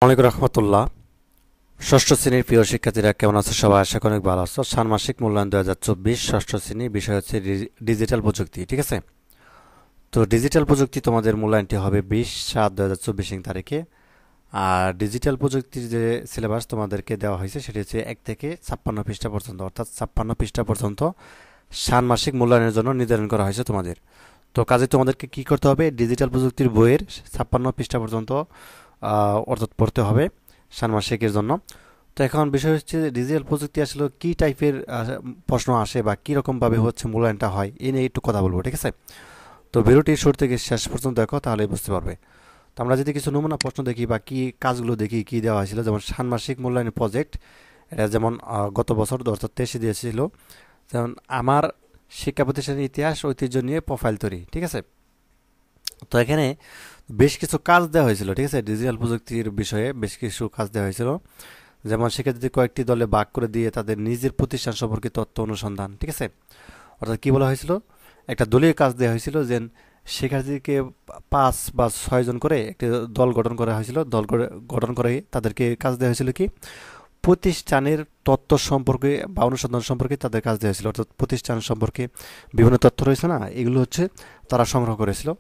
ওয়ালাইকুম রহমতুল্লাহ। ষষ্ঠ শ্রেণীর প্রিয় শিক্ষার্থীরা কেমন আছো? সবাই আশা করি অনেক ভালো আছো। ষান্মাসিক মূল্যায়ন 2024 ষষ্ঠ শ্রেণী, বিষয় হচ্ছে ডিজিটাল প্রযুক্তি। ঠিক আছে, তো ডিজিটাল প্রযুক্তি তোমাদের মূল্যায়নটি হবে 20/7/2024 তারিখে। আর ডিজিটাল প্রযুক্তির যে সিলেবাস তোমাদেরকে দেওয়া হয়েছে সেটি হচ্ছে 1 থেকে 56 পৃষ্ঠা পর্যন্ত, অর্থাৎ 56 পৃষ্ঠা পর্যন্ত ষান্মাসিক মূল্যায়নের জন্য নির্ধারণ করা হয়েছে তোমাদের। তো কাজে তোমাদেরকে কি করতে হবে? ডিজিটাল প্রযুক্তির বইয়ের 56 পৃষ্ঠা পর্যন্ত অর্থাৎ পড়তে হবে ষান্মাসিকের জন্য। তো এখন বিষয় হচ্ছে ডিজিটাল প্রযুক্তি আসলে কি টাইপের প্রশ্ন আসে বা কী রকমভাবে হচ্ছে মূল্যায়নটা হয়, এই নিয়ে একটু কথা বলবো। ঠিক আছে, তো ভিডিওটি শুরু থেকে শেষ পর্যন্ত দেখো, তাহলে বুঝতে পারবে। তো আমরা যদি কিছু নমুনা প্রশ্ন দেখি বা কি কাজগুলো দেখি, কি দেওয়া হয়েছিল, যেমন ষান্মাসিক মূল্যায়নের প্রজেক্ট, এটা যেমন গত বছর অর্থাৎ 23 দিয়েছিল। যেমন আমার শিক্ষা প্রতিষ্ঠানের ইতিহাস ঐতিহ্য নিয়ে প্রোফাইল তৈরি। ঠিক আছে, তো এখানে বেশ কিছু কাজ দেওয়া হয়েছিল। ঠিক আছে, ডিজিটাল প্রযুক্তির বিষয়ে বেশ কিছু কাজ দেওয়া হয়েছিল। যেমন শিক্ষার্থীদের কয়েকটি দলে ভাগ করে দিয়ে তাদের নিজের প্রতিষ্ঠান সম্পর্কে তথ্য অনুসন্ধান। ঠিক আছে, অর্থাৎ কি বলা হয়েছিল, একটা দলীয় কাজ দেওয়া হয়েছিল যে শিক্ষার্থীকে 5 বা 6 জন করে একটি দল গঠন করা হয়েছিল। গঠন করে তাদেরকে কাজ দেওয়া হয়েছিল কি, প্রতিষ্ঠানের তথ্য সম্পর্কে বা অনুসন্ধান সম্পর্কে তাদের কাজ দেওয়া হয়েছিল। অর্থাৎ প্রতিষ্ঠান সম্পর্কে বিভিন্ন তথ্য রয়েছে না, এগুলো হচ্ছে তারা সংগ্রহ করেছিল।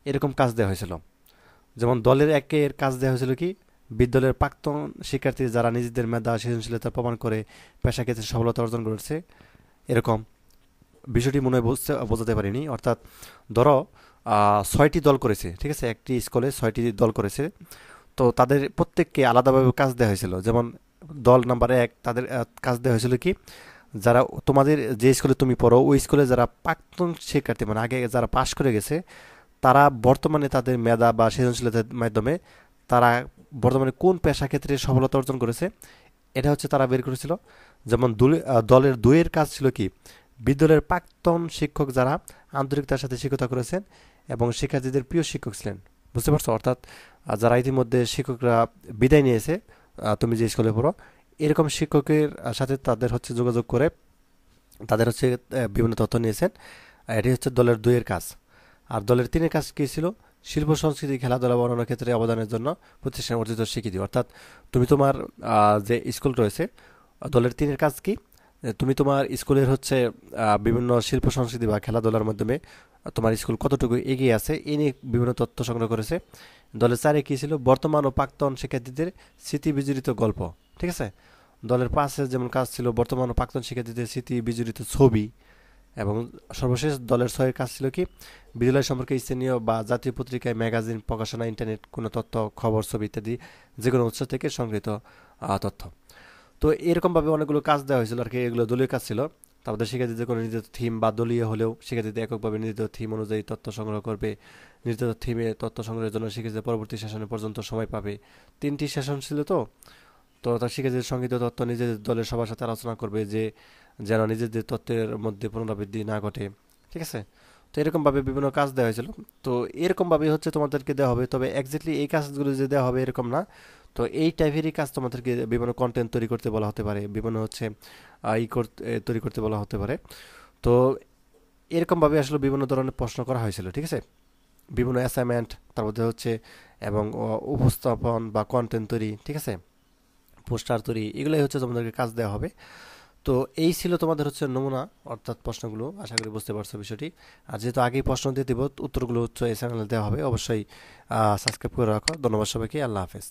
এরকম কাজ দেওয়া হয়েছিল। যেমন দলের একের কাজ দেওয়া হয়েছিল কি, বিদ্যালয়ের প্রাক্তন শিক্ষার্থী যারা নিজেদের মেধা সৃজনশীলতা প্রমাণ করে পেশা ক্ষেত্রে সফলতা অর্জন করেছে, এরকম বিষয়টি মনে হয় বোঝাতে পারিনি। অর্থাৎ ধরো 6টি দল করেছে। ঠিক আছে, একটি স্কুলে 6টি দল করেছে, তো তাদের প্রত্যেককে আলাদাভাবে কাজ দেওয়া হয়েছিল। যেমন দল নাম্বার 1 তাদের কাজ দেওয়া হয়েছিল কি, যারা তোমাদের যে স্কুলে তুমি পড়ো ওই স্কুলে যারা প্রাক্তন শিক্ষার্থী, মানে আগে যারা পাশ করে গেছে, তারা বর্তমানে তাদের মেধা বা সৃজনশীলতার মাধ্যমে তারা বর্তমানে কোন পেশা ক্ষেত্রে সফলতা অর্জন করেছে, এটা হচ্ছে তারা বের করেছিল। যেমন দলের 2-এর কাজ ছিল কি, বিদ্যালয়ের প্রাক্তন শিক্ষক যারা আন্তরিকতার সাথে শিক্ষকতা করেছেন এবং শিক্ষার্থীদের প্রিয় শিক্ষক ছিলেন। বুঝতে পারছো? অর্থাৎ যারা ইতিমধ্যে শিক্ষকরা বিদায় নিয়েছে, তুমি যে স্কুলে পড়ো, এরকম শিক্ষকের সাথে তাদের হচ্ছে যোগাযোগ করে তাদের হচ্ছে বিভিন্ন তথ্য নিয়েছেন। এটি হচ্ছে দলের 2-এর কাজ। আর দলের 3-এর কাজ কী ছিল, শিল্প সংস্কৃতি খেলাধুলা বর্ণনার ক্ষেত্রে অবদানের জন্য প্রতিষ্ঠান অর্জিত স্বীকৃতি। অর্থাৎ তুমি তোমার যে স্কুল রয়েছে, দলের 3-এর কাজ কি, তুমি তোমার স্কুলের হচ্ছে বিভিন্ন শিল্প সংস্কৃতি বা খেলাধুলার মাধ্যমে তোমার স্কুল কতটুকু এগিয়ে আছে এ নিয়ে বিভিন্ন তথ্য সংগ্রহ করেছে। দলের 4-এ কী ছিল, বর্তমান ও প্রাক্তন শিক্ষার্থীদের স্মৃতি বিজড়িত গল্প। ঠিক আছে, দলের 5-এ যেমন কাজ ছিল বর্তমান ও প্রাক্তন শিক্ষার্থীদের স্মৃতি বিজড়িত ছবি। এবং সর্বশেষ দলের 6-এর কাজ ছিল কি, বিদ্যালয় সম্পর্কে স্থানীয় বা জাতীয় পত্রিকায়, ম্যাগাজিন, প্রকাশনা, ইন্টারনেট কোনো তথ্য, খবর, ছবি ইত্যাদি যে কোনো উৎস থেকে সংগৃহীত তথ্য। তো এরকমভাবে অনেকগুলো কাজ দেওয়া হয়েছিল আর কি, এগুলো দলীয় কাজ ছিল। তারপরে শিক্ষার্থীদের কোনো নির্দিষ্ট থিম বা দলীয় হলেও শিক্ষার্থীদের এককভাবে নির্দিষ্ট থিম অনুযায়ী তথ্য সংগ্রহ করবে। নির্দিষ্ট থিমে তথ্য সংগ্রহের জন্য শিক্ষার্থীদের পরবর্তী সেশনে পর্যন্ত সময় পাবে। 3টি সেশন ছিল, তো তার শিক্ষার্থীদের সংগৃহীত তথ্য নিজেদের দলের সবার সাথে আলোচনা করবে, যে যেন নিজেদের তথ্যের মধ্যে পুনরাবৃত্তি না ঘটে। ঠিক আছে, তো এরকমভাবে বিভিন্ন কাজ দেওয়া হয়েছিল। তো এরকমভাবে হচ্ছে তোমাদেরকে দেওয়া হবে, তবে এক্স্যাক্টলি এই কাজগুলো যে দেওয়া হবে এরকম না। তো এই টাইপেরই কাজ তোমাদেরকে বিভিন্ন কন্টেন্ট তৈরি করতে বলা হতে পারে, বিভিন্ন হচ্ছে তৈরি করতে বলা হতে পারে। তো এরকমভাবে আসলে বিভিন্ন ধরনের প্রশ্ন করা হয়েছিল। ঠিক আছে, বিভিন্ন অ্যাসাইনমেন্ট, তার মধ্যে হচ্ছে এবং উপস্থাপন বা কন্টেন্ট তৈরি, ঠিক আছে, পোস্টার তৈরি, এগুলোই হচ্ছে তোমাদেরকে কাজ দেওয়া হবে। তো এই ছিল তোমাদের হচ্ছে নমুনা, অর্থাৎ প্রশ্নগুলো। আশা করি বুঝতে পারছো বিষয়টি। আর যেহেতু আগেই প্রশ্ন দিয়ে দিব, উত্তরগুলো হচ্ছে এই চ্যানেলে দেওয়া হবে। অবশ্যই সাবস্ক্রাইব করে রাখো। ধন্যবাদ সবাইকে। আল্লাহ হাফেজ।